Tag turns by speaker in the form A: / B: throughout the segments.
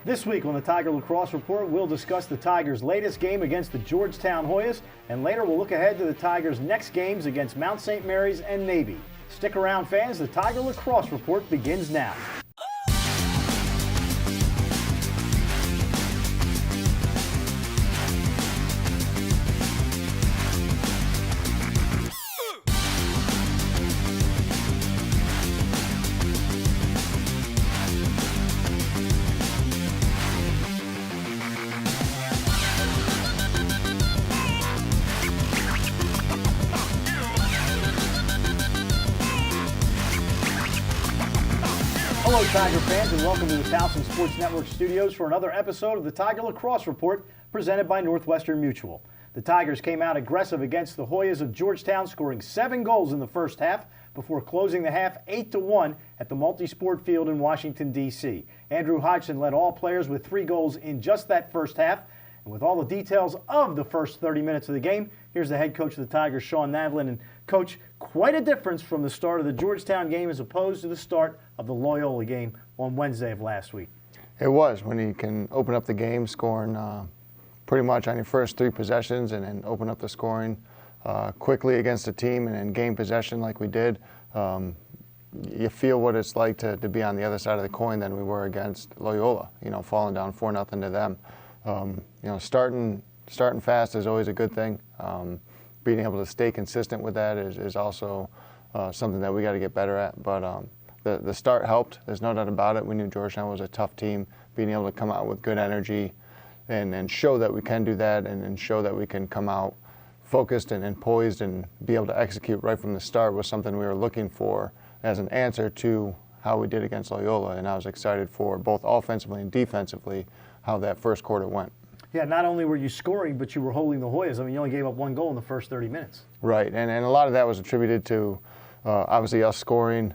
A: This week on the Tiger Lacrosse Report, we'll discuss the Tigers' latest game against the Georgetown Hoyas, and later we'll look ahead to the Tigers' next games against Mount St. Mary's and Navy. Stick around, fans. The Tiger Lacrosse Report begins now. Hello, Tiger fans, and welcome to the Towson Sports Network studios for another episode of the Tiger Lacrosse Report presented by Northwestern Mutual. The Tigers came out aggressive against the Hoyas of Georgetown, scoring 7 goals in the first half before closing the half 8-1 at the multi-sport field in Washington, D.C. Andrew Hodgson led all players with 3 goals in just that first half. And with all the details of the first 30 minutes of the game, here's the head coach of the Tigers, Shawn Nadelen. And Coach, quite a difference from the start of the Georgetown game as opposed to the start of the Loyola game on Wednesday of last week.
B: It was, when you can open up the game scoring pretty much on your first 3 possessions and then open up the scoring quickly against a team and then gain possession like we did. You feel what it's like to be on the other side of the coin than we were against Loyola, falling down 4-0 to them. Starting fast is always a good thing. Being able to stay consistent with that is also something that we got to get better at. But the start helped. There's no doubt about it. We knew Georgetown was a tough team. Being able to come out with good energy and show that we can do that and show that we can come out focused and poised and be able to execute right from the start was something we were looking for as an answer to how we did against Loyola. And I was excited for both offensively and defensively how that first quarter went.
A: Yeah, not only were you scoring, but you were holding the Hoyas. I mean, you only gave up 1 goal in the first 30 minutes.
B: Right, and a lot of that was attributed to obviously us scoring,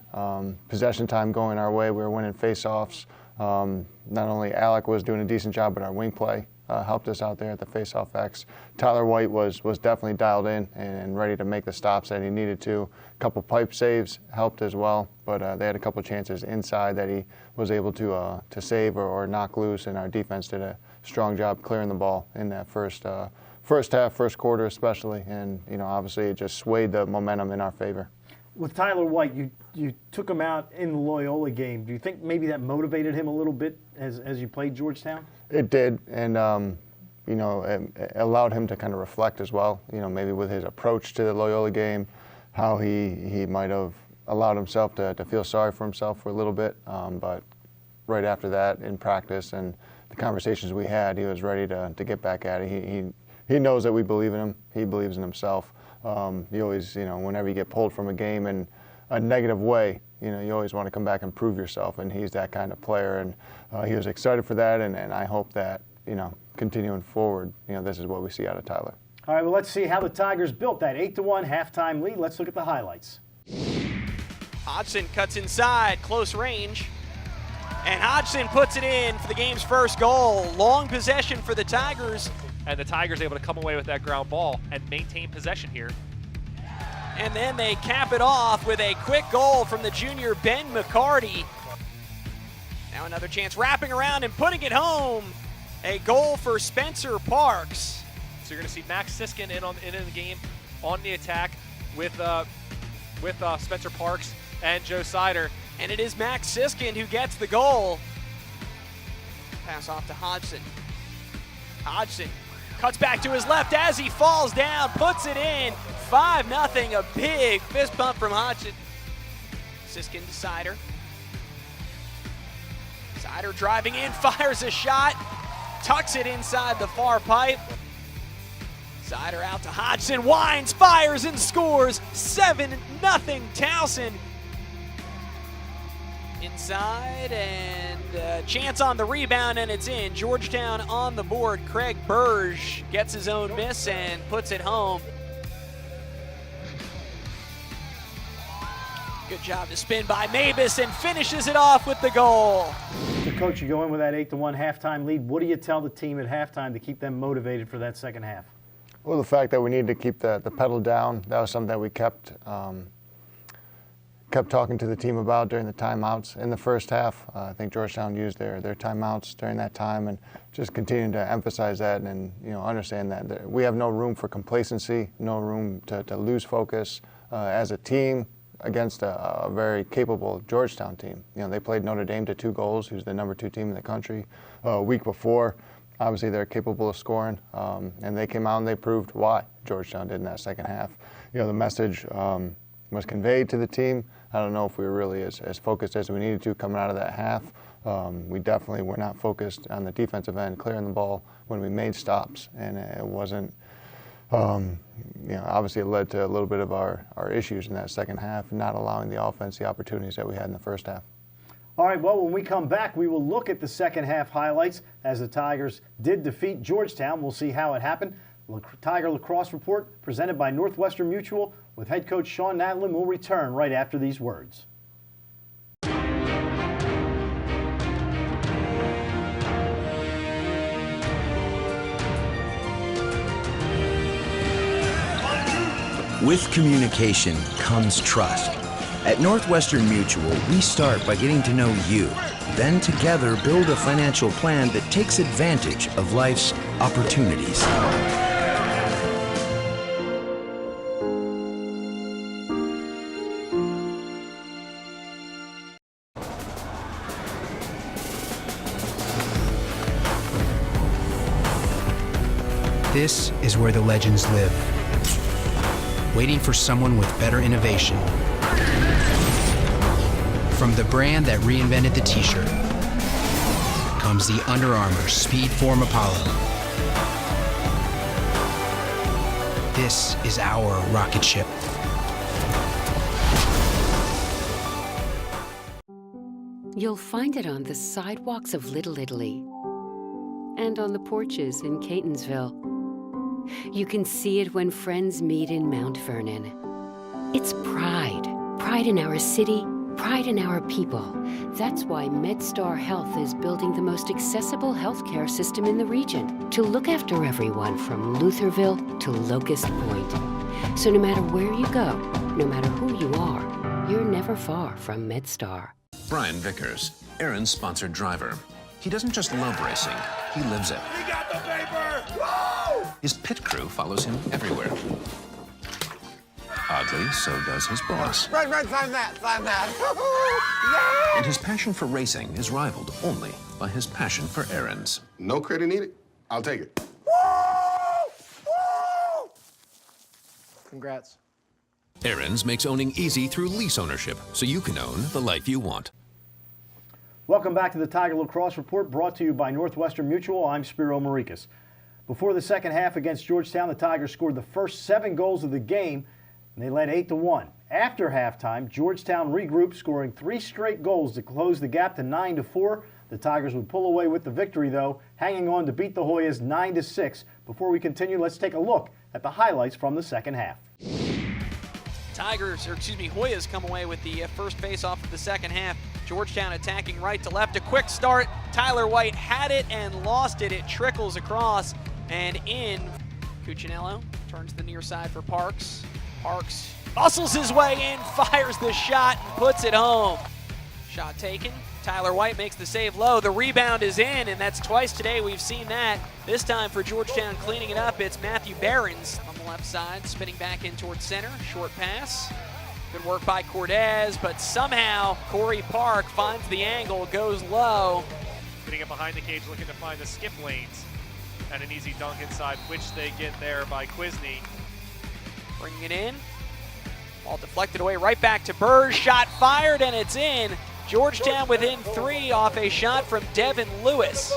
B: possession time going our way. We were winning face-offs. Not only Alec was doing a decent job, but our wing play helped us out there at the face-off X. Tyler White was definitely dialed in and ready to make the stops that he needed to. A couple pipe saves helped as well, but they had a couple chances inside that he was able to save or knock loose, and our defense did a strong job clearing the ball in that first half, first quarter especially, and obviously it just swayed the momentum in our favor.
A: With Tyler White, you took him out in the Loyola game. Do you think maybe that motivated him a little bit as you played Georgetown?
B: It did, and it allowed him to kind of reflect as well. Maybe with his approach to the Loyola game, how he might have allowed himself to feel sorry for himself for a little bit. But right after that, in practice and the conversations we had, he was ready to get back at it. He knows that we believe in him. He believes in himself. You always, whenever you get pulled from a game in a negative way, you always want to come back and prove yourself, and he's that kind of player. And he was excited for that, and I hope that, continuing forward, this is what we see out of Tyler.
A: All right, well, let's see how the Tigers built that 8-1 halftime lead. Let's look at the highlights.
C: Hodgson cuts inside, close range. And Hodgson puts it in for the game's first goal. Long possession for the Tigers.
D: And the Tigers able to come away with that ground ball and maintain possession here.
C: And then they cap it off with a quick goal from the junior Ben McCarty. Now another chance wrapping around and putting it home. A goal for Spencer Parks.
D: So you're going to see Max Siskin in the game on the attack with Spencer Parks and Joe Sider.
C: And it is Max Siskin who gets the goal. Pass off to Hodgson. Hodgson cuts back to his left as he falls down, puts it in. 5-0, a big fist pump from Hodgson. Siskin to Sider. Sider driving in, fires a shot, tucks it inside the far pipe. Sider out to Hodgson, winds, fires, and scores. 7-0 Towson. Inside, and a chance on the rebound, and it's in. Georgetown on the board. Craig Burge gets his own miss and puts it home. Good job to spin by Mabus and finishes it off with the goal.
A: So, Coach, you go in with that 8-1 halftime lead. What do you tell the team at halftime to keep them motivated for that second half?
B: Well, the fact that we needed to keep the pedal down, that was something that we kept kept talking to the team about during the timeouts in the first half. I think Georgetown used their timeouts during that time, and just continuing to emphasize that and understand that we have no room for complacency, no room to lose focus as a team against a very capable Georgetown team. They played Notre Dame to 2 goals, who's the number 2 team in the country, a week before. Obviously, they're capable of scoring, and they came out and they proved why Georgetown did in that second half. The message was conveyed to the team. I don't know if we were really as focused as we needed to coming out of that half. We definitely were not focused on the defensive end, clearing the ball when we made stops, and it wasn't. Obviously, it led to a little bit of our issues in that second half, not allowing the offense the opportunities that we had in the first half.
A: All right, well, when we come back, we will look at the second half highlights as the Tigers did defeat Georgetown. We'll see how it happened. Tiger Lacrosse Report presented by Northwestern Mutual with head coach Shawn Nadelen will return right after these words.
E: With communication comes trust. At Northwestern Mutual, we start by getting to know you, then together build a financial plan that takes advantage of life's opportunities.
F: This is where the legends live, waiting for someone with better innovation. From the brand that reinvented the t-shirt comes the Under Armour Speedform Apollo. This is our rocket ship.
G: You'll find it on the sidewalks of Little Italy and on the porches in Catonsville. You can see it when friends meet in Mount Vernon. It's pride. Pride in our city, pride in our people. That's why MedStar Health is building the most accessible healthcare system in the region to look after everyone from Lutherville to Locust Point. So no matter where you go, no matter who you are, you're never far from MedStar.
H: Brian Vickers, Aaron's sponsored driver. He doesn't just love racing, he lives it.
I: We got the paper! Woo!
H: His pit crew follows him everywhere. Oddly, so does his boss.
I: Right, sign that.
H: And his passion for racing is rivaled only by his passion for errands.
J: No credit needed. I'll take it.
I: Woo!
F: Congrats.
H: Errands makes owning easy through lease ownership, so you can own the life you want.
A: Welcome back to the Tiger Lacrosse Report, brought to you by Northwestern Mutual. I'm Spiro Morekas. Before the second half against Georgetown, the Tigers scored the first 7 goals of the game, and they led 8-1. After halftime, Georgetown regrouped, scoring 3 straight goals to close the gap to 9-4. The Tigers would pull away with the victory, though, hanging on to beat the Hoyas 9-6. Before we continue, let's take a look at the highlights from the second half.
C: Hoyas come away with the first face-off of the second half. Georgetown attacking right to left. A quick start. Tyler White had it and lost it. It trickles across and in. Cuccinello turns the near side for Parks. Parks muscles his way in, fires the shot, and puts it home. Shot taken. Tyler White makes the save low. The rebound is in, and that's twice today we've seen that. This time for Georgetown cleaning it up, it's Matthew Behrens on the left side, spinning back in towards center. Short pass. Good work by Cortez, but somehow Corey Park finds the angle, goes low.
D: Getting it behind the cage, looking to find the skip lanes. And an easy dunk inside, which they get there by Quisney.
C: Bringing it in. Ball deflected away right back to Burrs. Shot fired, and it's in. Georgetown within 3 off a shot from Devin Lewis.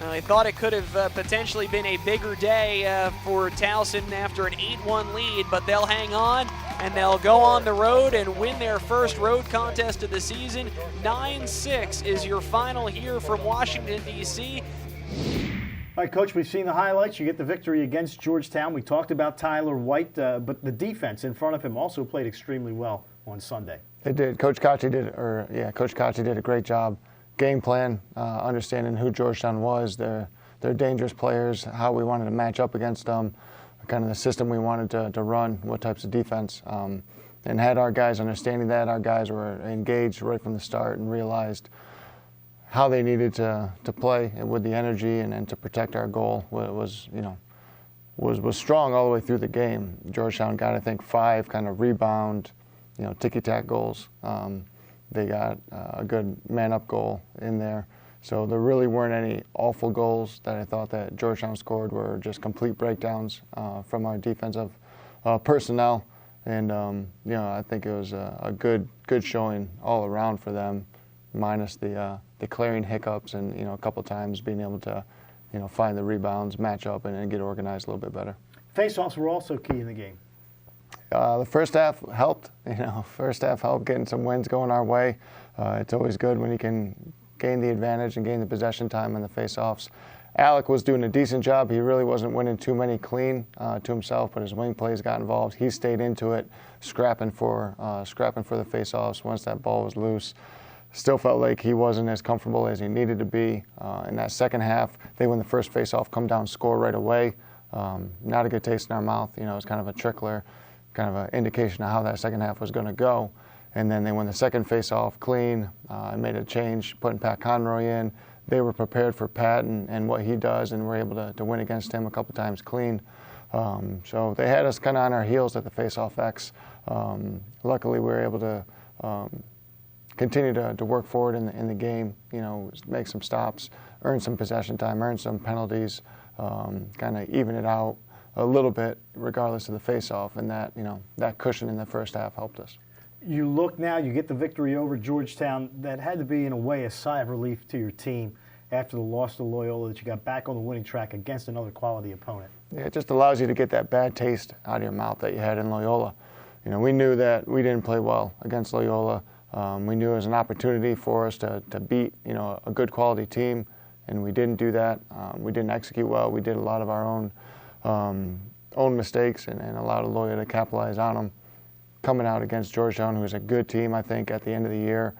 C: I thought it could have potentially been a bigger day for Towson after an 8-1 lead, but they'll hang on and they'll go on the road and win their first road contest of the season. 9-6 is your final here from Washington, D.C.
A: All right, Coach, we've seen the highlights. You get the victory against Georgetown. We talked about Tyler White, but the defense in front of him also played extremely well on Sunday.
B: They did. Coach Kochi did a great job. Game plan, understanding who Georgetown was, their dangerous players, how we wanted to match up against them, kind of the system we wanted to run, what types of defense. and had our guys understanding that. Our guys were engaged right from the start and realized how they needed to play with the energy and to protect our goal was strong all the way through the game. Georgetown got, I think, 5 kind of rebound, ticky-tack goals. They got a good man-up goal in there. So there really weren't any awful goals that I thought that Georgetown scored. Were just complete breakdowns from our defensive personnel. And I think it was a good showing all around for them, minus the clearing hiccups and a couple times being able to find the rebounds, match up, and get organized a little bit better.
A: Face-offs were also key in the game.
B: The first half helped. First half helped getting some wins going our way. It's always good when you can gain the advantage and gain the possession time on the face-offs. Alec was doing a decent job. He really wasn't winning too many clean to himself, but his wing plays got involved. He stayed into it, scrapping for the face-offs once that ball was loose. Still felt like he wasn't as comfortable as he needed to be. In that second half, they win the first face-off, come down, score right away. Not a good taste in our mouth. It was kind of a trickler, kind of an indication of how that second half was going to go. And then they won the second face-off clean. Made a change, putting Pat Conroy in. They were prepared for Pat and what he does, and were able to win against him a couple times clean. So they had us kind of on our heels at the face-off X. Luckily, we were able to continue to work forward in the game, make some stops, earn some possession time, earn some penalties, kind of even it out a little bit regardless of the face-off, and that cushion in the first half helped us.
A: You look now, you get the victory over Georgetown. That had to be, in a way, a sigh of relief to your team after the loss to Loyola, that you got back on the winning track against another quality opponent.
B: Yeah, it just allows you to get that bad taste out of your mouth that you had in Loyola. We knew that we didn't play well against Loyola. We knew it was an opportunity for us to beat, a good quality team, and we didn't do that. We didn't execute well. We did a lot of our own mistakes and allowed Loyola to capitalize on them. Coming out against Georgetown, who's a good team, I think, at the end of the year.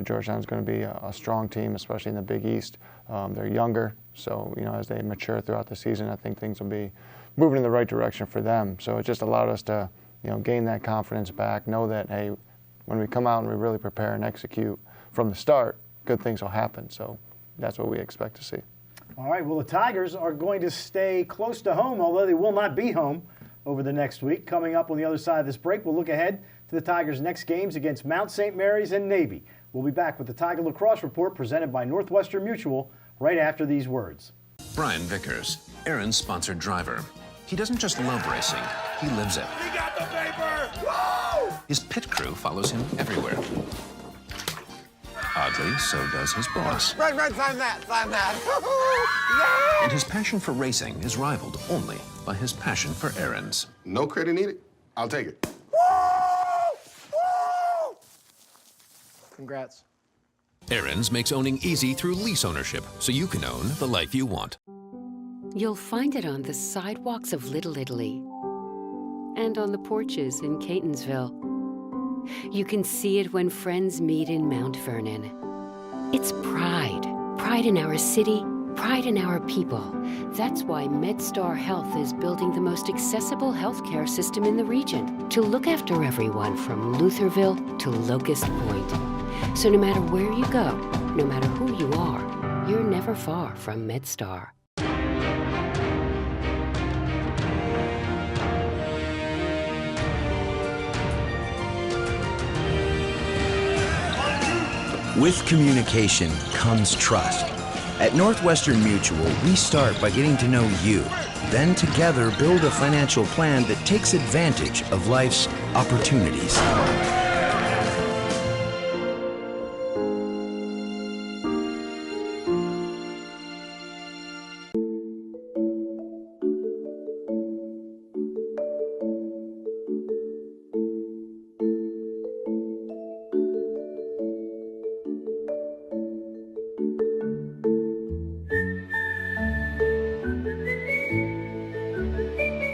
B: Georgetown's going to be a strong team, especially in the Big East. They're younger, so as they mature throughout the season, I think things will be moving in the right direction for them. So it just allowed us to, gain that confidence back, know that, hey, when we come out and we really prepare and execute from the start, good things will happen. So that's what we expect to see.
A: All right, well, the Tigers are going to stay close to home, although they will not be home over the next week. Coming up on the other side of this break, we'll look ahead to the Tigers' next games against Mount St. Mary's and Navy. We'll be back with the Tiger Lacrosse Report presented by Northwestern Mutual right after these words.
H: Brian Vickers, Aaron's sponsored driver. He doesn't just love racing, he lives it.
I: We got the paper! Woo!
H: His pit crew follows him everywhere. Oddly, so does his boss.
I: Right, sign that.
H: And his passion for racing is rivaled only by his passion for errands.
J: No credit needed. I'll take it.
I: Woo!
F: Congrats.
H: Aaron's makes owning easy through lease ownership, so you can own the life you want.
G: You'll find it on the sidewalks of Little Italy and on the porches in Catonsville. You can see it when friends meet in Mount Vernon. It's pride. Pride in our city, pride in our people. That's why MedStar Health is building the most accessible healthcare system in the region to look after everyone from Lutherville to Locust Point. So no matter where you go, no matter who you are, you're never far from MedStar.
E: With communication comes trust. At Northwestern Mutual, we start by getting to know you, then together build a financial plan that takes advantage of life's opportunities.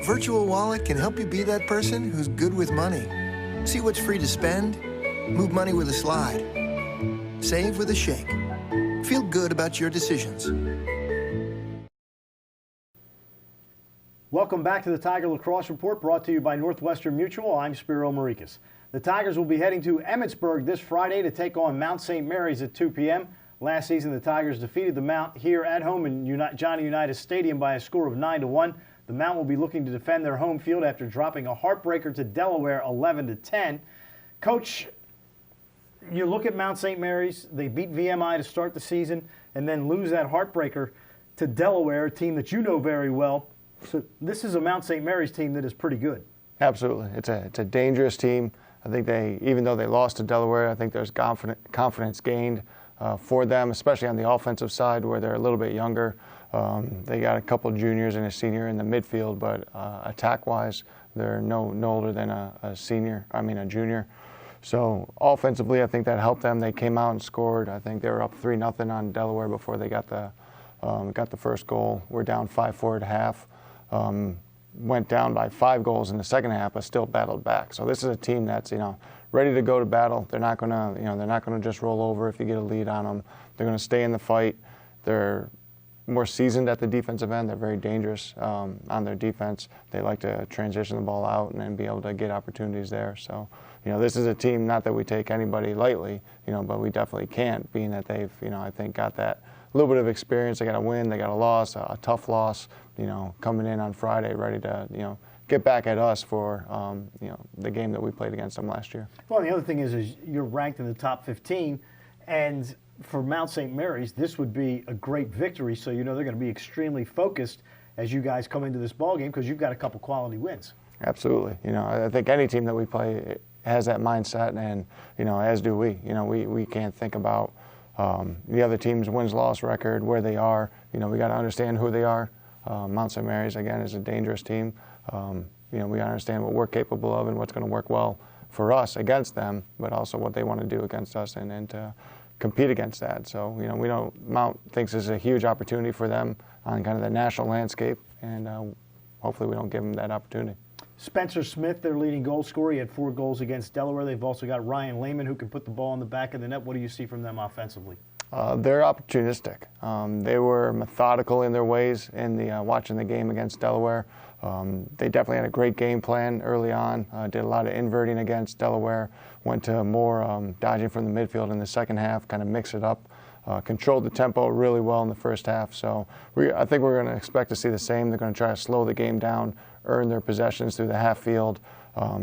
K: Virtual Wallet can help you be that person who's good with money. See what's free to spend, move money with a slide, save with a shake. Feel good about your decisions.
A: Welcome back to the Tiger Lacrosse Report, brought to you by Northwestern Mutual. I'm Spiro Morekas. The Tigers will be heading to Emmitsburg this Friday to take on Mount St. Mary's at 2 p.m. Last season, the Tigers defeated the Mount here at home in Johnny Unitas Stadium by a score of 9-1. The Mount will be looking to defend their home field after dropping a heartbreaker to Delaware 11-10. Coach, you look at Mount St. Mary's, they beat VMI to start the season and then lose that heartbreaker to Delaware, a team that you know very well. So this is a Mount St. Mary's team that is pretty good.
B: Absolutely. It's a dangerous team. I think even though they lost to Delaware, I think there's confidence gained for them, especially on the offensive side where they're a little bit younger. They got a couple juniors and a senior in the midfield, but attack-wise, they're no older than a junior. So offensively, I think that helped them. They came out and scored. I think they were up 3-0 on Delaware before they got the first goal. We're down 5-4 at half. Went down by 5 goals in the second half, but still battled back. So this is a team that's ready to go to battle. They're not gonna just roll over if you get a lead on them. They're gonna stay in the fight. They're more seasoned at the defensive end. They're very dangerous on their defense. They like to transition the ball out and then be able to get opportunities there. So, this is a team, not that we take anybody lightly, but we definitely can't, being that they've, I think, got that little bit of experience. They got a win, they got a loss, a tough loss, coming in on Friday ready to, get back at us for, the game that we played against them last year.
A: Well, the other thing is you're ranked in the top 15, and for Mount St. Mary's, this would be a great victory. So they're going to be extremely focused as you guys come into this ball game because you've got a couple quality wins.
B: Absolutely. I think any team that we play has that mindset, and as do we. We can't think about the other team's wins-loss record, where they are. We got to understand who they are. Mount St. Mary's, again, is a dangerous team. We understand what we're capable of and what's going to work well for us against them, but also what they want to do against us and to compete against that. So, we know Mount thinks this is a huge opportunity for them on kind of the national landscape, and hopefully we don't give them that opportunity.
A: Spencer Smith, their leading goal scorer, he had 4 goals against Delaware. They've also got Ryan Lehman, who can put the ball in the back of the net. What do you see from them offensively?
B: They're opportunistic. They were methodical in their ways in watching the game against Delaware. They definitely had a great game plan early on, did a lot of inverting against Delaware, went to more dodging from the midfield in the second half, kind of mix it up, controlled the tempo really well in the first half. So I think we're going to expect to see the same. They're going to try to slow the game down, earn their possessions through the half field,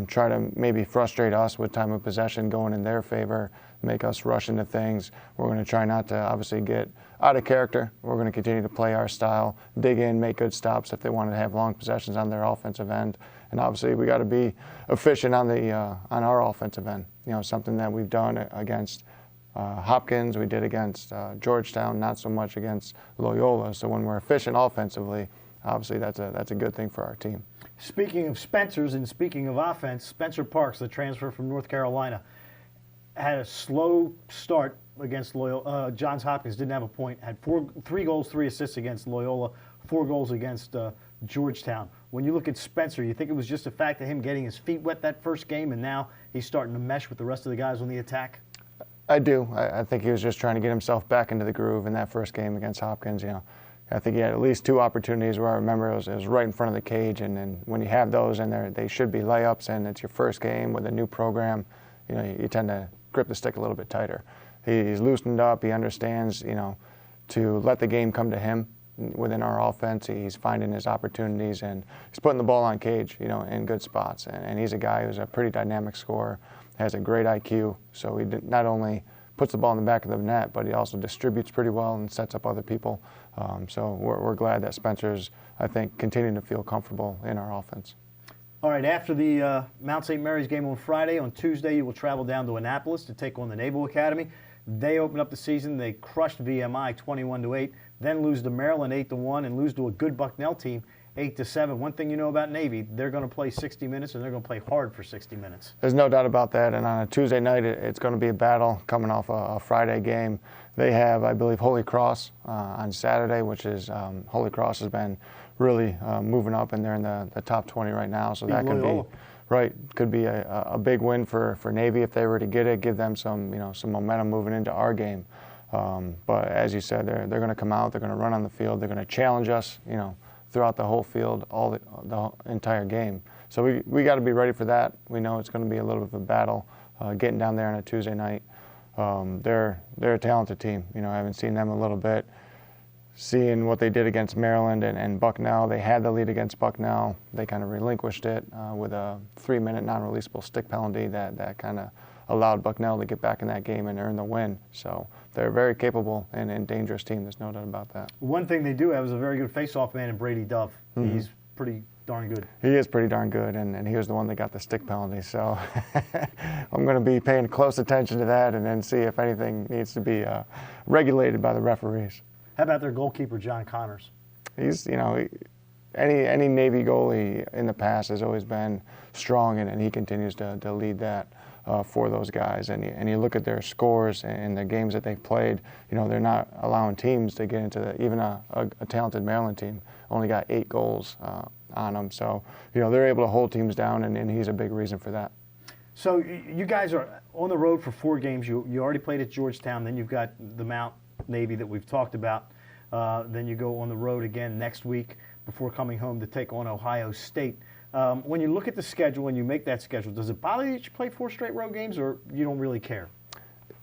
B: try to maybe frustrate us with time of possession going in their favor, make us rush into things. We're going to try not to obviously get out of character. We're going to continue to play our style, dig in, make good stops if they want to have long possessions on their offensive end. And obviously we got to be efficient on our offensive end. Something that we've done against Hopkins, we did against Georgetown, not so much against Loyola. So when we're efficient offensively, obviously that's a good thing for our team.
A: Speaking of Spencers and speaking of offense, Spencer Parks, the transfer from North Carolina, had a slow start against Loyola. Johns Hopkins didn't have a point, had 3 goals, 3 assists against Loyola, 4 goals against Georgetown. When you look at Spencer, you think it was just the fact of him getting his feet wet that first game and now he's starting to mesh with the rest of the guys on the attack?
B: I do. I think he was just trying to get himself back into the groove in that first game against Hopkins. I think he had at least 2 opportunities where I remember it was right in front of the cage, and then when you have those and they should be layups and it's your first game with a new program, you tend to grip the stick a little bit tighter. He's loosened up. He understands, to let the game come to him within our offense. He's finding his opportunities and he's putting the ball on cage, in good spots. And he's a guy who's a pretty dynamic scorer, has a great IQ. So he not only puts the ball in the back of the net, but he also distributes pretty well and sets up other people. So we're glad that Spencer's, I think, continuing to feel comfortable in our offense.
A: All right, after the Mount St. Mary's game on Friday, on Tuesday you will travel down to Annapolis to take on the Naval Academy. They open up the season. They crushed VMI 21-8, then lose to Maryland 8-1, and lose to a good Bucknell team 8-7. One thing you know about Navy, they're going to play 60 minutes, and they're going to play hard for 60 minutes.
B: There's no doubt about that. And on a Tuesday night, it's going to be a battle coming off a Friday game. They have, I believe, Holy Cross on Saturday, which is Holy Cross has been really moving up, and they're in the top 20 right now. So that could be could be a big win for Navy if they were to get it, give them some momentum moving into our game. But as you said, they're going to come out, they're going to run on the field, they're going to challenge us, throughout the whole field, the entire game. So we got to be ready for that. We know it's going to be a little bit of a battle getting down there on a Tuesday night. They're a talented team. I haven't seen them a little bit. Seeing what they did against Maryland and Bucknell, they had the lead against Bucknell. They kind of relinquished it with a 3-minute non-releasable stick penalty that kind of allowed Bucknell to get back in that game and earn the win. So they're a very capable and dangerous team. There's no doubt about that. One
A: thing they do have is a very good face-off man in Brady Dove. Mm-hmm. He's pretty darn good.
B: He is pretty darn good, and he was the one that got the stick penalty. So I'm going to be paying close attention to that and then see if anything needs to be regulated by the referees.
A: How about their goalkeeper, John Connors?
B: He's, any Navy goalie in the past has always been strong, and he continues to lead that for those guys. And you look at their scores and the games that they've played, they're not allowing teams to get into even a talented Maryland team only got 8 goals on them. So, they're able to hold teams down, and he's a big reason for that.
A: So you guys are on the road for 4 games. You already played at Georgetown. Then you've got the Mount Navy that we've talked about. Then you go on the road again next week before coming home to take on Ohio State. When you look at the schedule and you make that schedule, does it bother you that you play 4 straight road games, or you don't really care?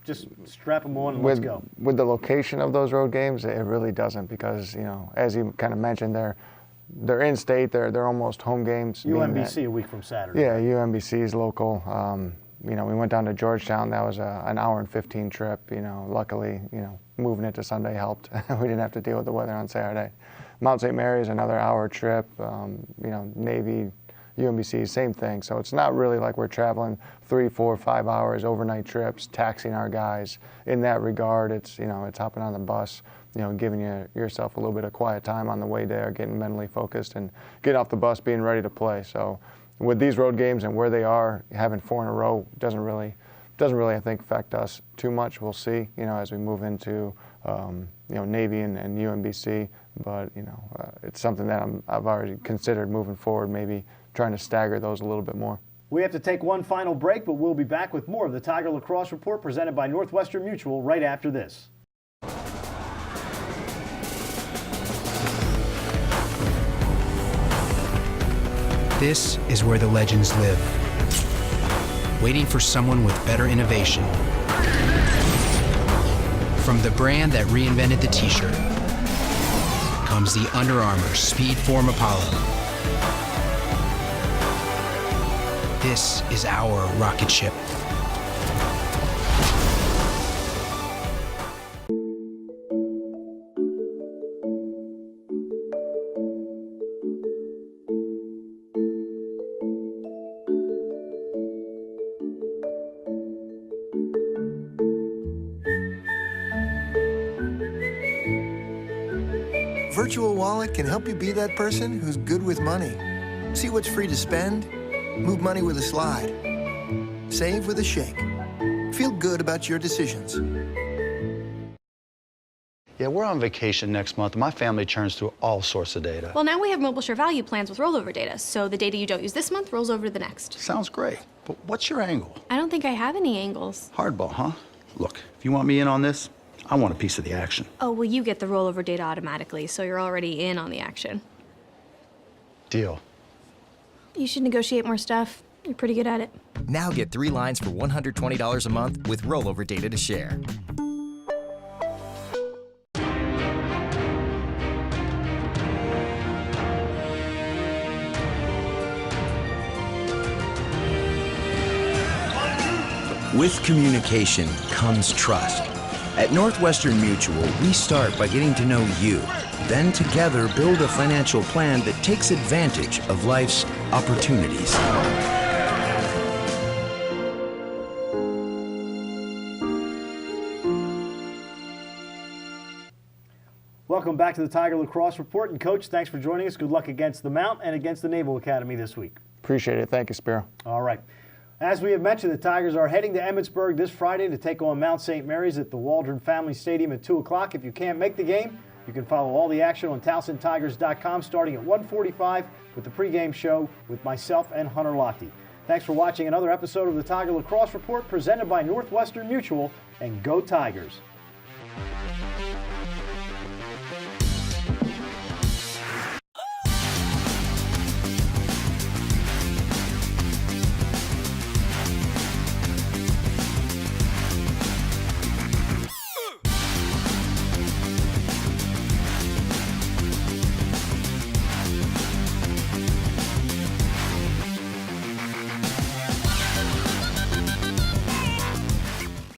A: Just strap them on and let's go.
B: With the location of those road games, it really doesn't, because as you kind of mentioned, they're in state. They're almost home games.
A: UMBC a week from Saturday.
B: Yeah, UMBC is local. We went down to Georgetown. That was an hour and 15 trip. Luckily, moving it to Sunday helped. We didn't have to deal with the weather on Saturday. Mount St. Mary's, another hour trip. Navy, UMBC, same thing. So it's not really like we're traveling 3, 4, 5 hours, overnight trips, taxing our guys. In that regard, it's hopping on the bus, giving yourself a little bit of quiet time on the way there, getting mentally focused, and getting off the bus, being ready to play. So with these road games and where they are, having 4 in a row doesn't really, I think, affect us too much. We'll see, as we move into, Navy and UMBC. But, it's something that I've already considered moving forward, maybe trying to stagger those a little bit more.
A: We have to take one final break, but we'll be back with more of the Tiger Lacrosse Report presented by Northwestern Mutual right after this.
F: This is where the legends live, waiting for someone with better innovation. From the brand that reinvented the t-shirt comes the Under Armour Speed Form Apollo. This is our rocket ship.
K: Virtual Wallet can help you be that person who's good with money. See what's free to spend, move money with a slide, save with a shake. Feel good about your decisions.
L: Yeah, we're on vacation next month, and my family churns through all sorts of data.
M: Well, now we have mobile share value plans with rollover data, so the data you don't use this month rolls over to the next.
L: Sounds great, but what's your angle?
M: I don't think I have any angles.
L: Hardball, huh? Look, if you want me in on this, I want a piece of the action.
M: Oh, well, you get the rollover data automatically, so you're already in on the action.
L: Deal.
M: You should negotiate more stuff. You're pretty good at it.
N: Now get 3 lines for $120 a month with rollover data to share.
E: With communication comes trust. At Northwestern Mutual, we start by getting to know you, then together build a financial plan that takes advantage of life's opportunities.
A: Welcome back to the Tiger Lacrosse Report. And Coach, thanks for joining us. Good luck against the Mount and against the Naval Academy this week.
B: Appreciate it. Thank you, Spiro.
A: All right. As we have mentioned, the Tigers are heading to Emmitsburg this Friday to take on Mount St. Mary's at the Waldron Family Stadium at 2 o'clock. If you can't make the game, you can follow all the action on TowsonTigers.com starting at 1:45 with the pregame show with myself and Hunter Lochte. Thanks for watching another episode of the Tiger Lacrosse Report presented by Northwestern Mutual, and go Tigers.